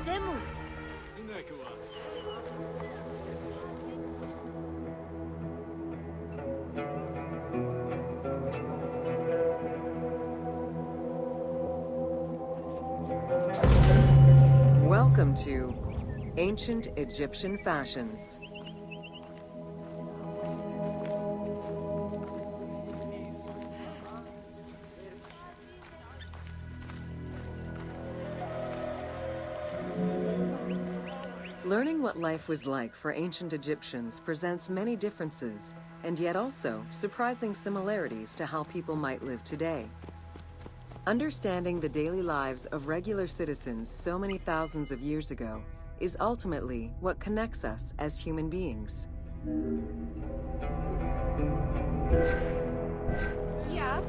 Semu. Welcome to Ancient Egyptian Fashions. Learning what life was like for ancient Egyptians presents many differences, and yet also surprising similarities to how people might live today. Understanding the daily lives of regular citizens so many thousands of years ago is ultimately what connects us as human beings. Yeah.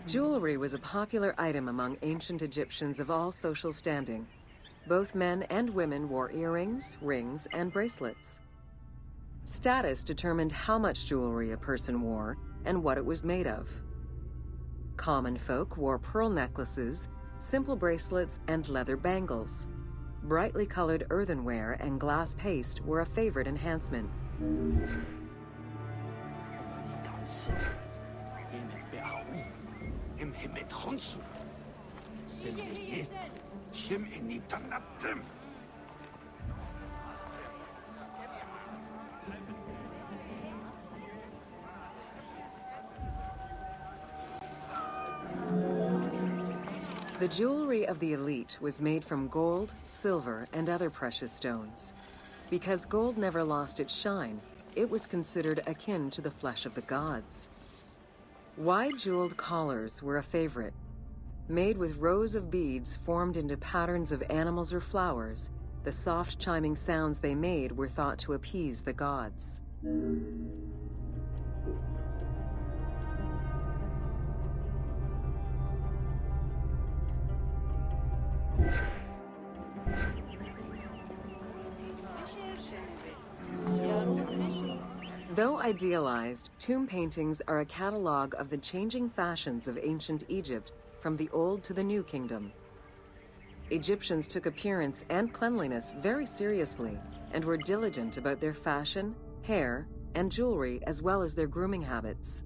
Jewelry was a popular item among ancient Egyptians of all social standing. Both men and women wore earrings, rings, and bracelets. Status determined how much jewelry a person wore and what it was made of. Common folk wore pearl necklaces, simple bracelets, and leather bangles. Brightly colored earthenware and glass paste were a favorite enhancement. The jewelry of the elite was made from gold, silver, and other precious stones. Because gold never lost its shine, it was considered akin to the flesh of the gods. Wide jeweled collars were a favorite. Made with rows of beads formed into patterns of animals or flowers, the soft chiming sounds they made were thought to appease the gods. Though idealized, tomb paintings are a catalog of the changing fashions of ancient Egypt from the Old to the New Kingdom. Egyptians took appearance and cleanliness very seriously and were diligent about their fashion, hair, and jewelry as well as their grooming habits.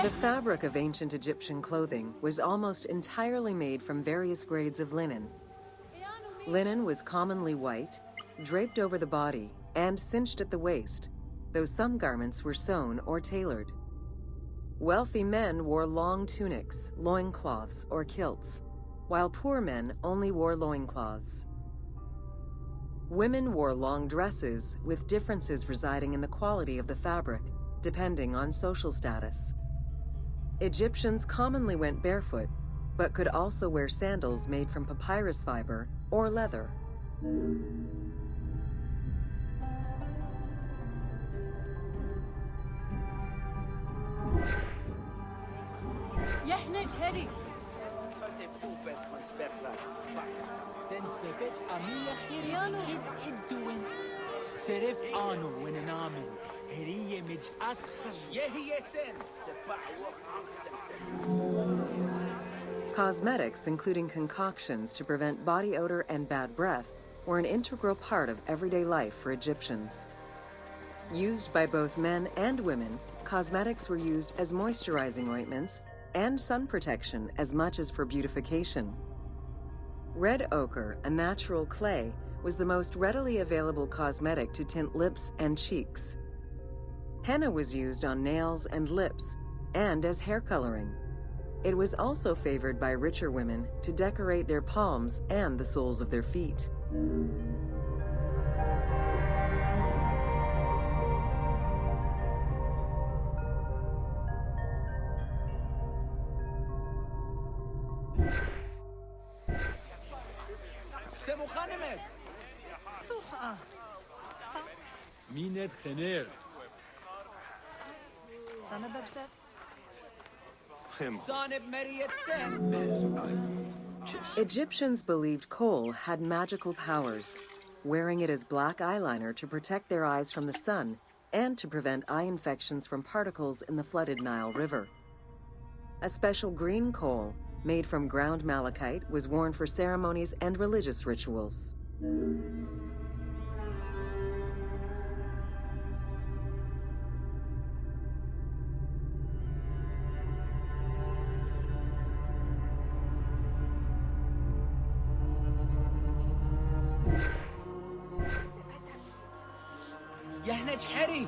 The fabric of ancient Egyptian clothing was almost entirely made from various grades of linen. Linen was commonly white, draped over the body, and cinched at the waist, though some garments were sewn or tailored. Wealthy men wore long tunics, loincloths, or kilts, while poor men only wore loincloths. Women wore long dresses, with differences residing in the quality of the fabric, depending on social status. Egyptians commonly went barefoot, but could also wear sandals made from papyrus fiber or leather. Cosmetics, including concoctions to prevent body odor and bad breath, were an integral part of everyday life for Egyptians. Used by both men and women, cosmetics were used as moisturizing ointments and sun protection as much as for beautification. Red ochre, a natural clay, was the most readily available cosmetic to tint lips and cheeks. Henna was used on nails and lips, and as hair coloring. It was also favored by richer women to decorate their palms and the soles of their feet. Minet Khener. Egyptians believed kohl had magical powers, wearing it as black eyeliner to protect their eyes from the sun and to prevent eye infections from particles in the flooded Nile River. A special green kohl, made from ground malachite, was worn for ceremonies and religious rituals. يهنج حري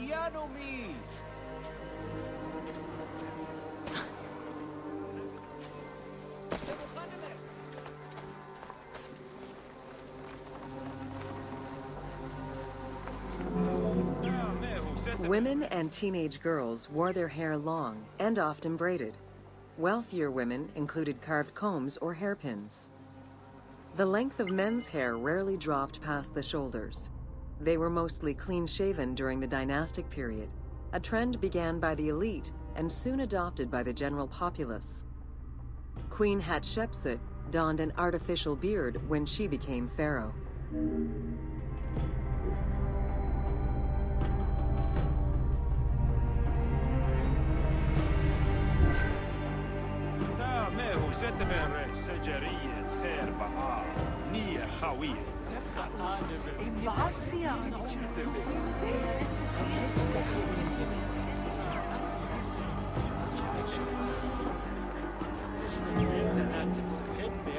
يانومي Women and teenage girls wore their hair long and often braided. Wealthier women included carved combs or hairpins. The length of men's hair rarely dropped past the shoulders. They were mostly clean-shaven during the dynastic period, a trend began by the elite and soon adopted by the general populace. Queen Hatshepsut donned an artificial beard when she became pharaoh.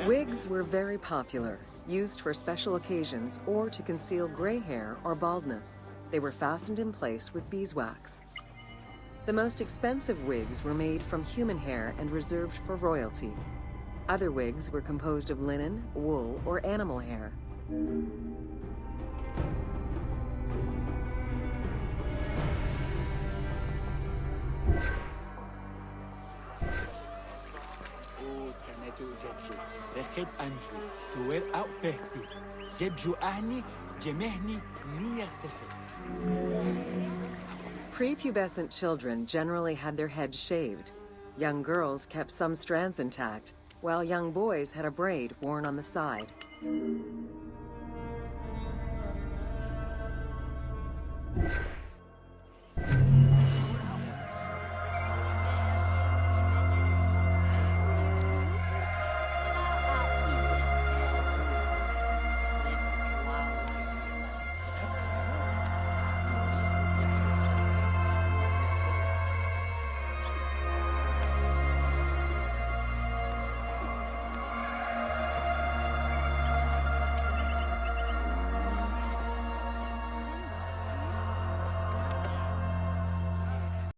Wigs were very popular, used for special occasions or to conceal gray hair or baldness. They were fastened in place with beeswax. The most expensive wigs were made from human hair and reserved for royalty. Other wigs were composed of linen, wool, or animal hair. Prepubescent children generally had their heads shaved. Young girls kept some strands intact, while young boys had a braid worn on the side.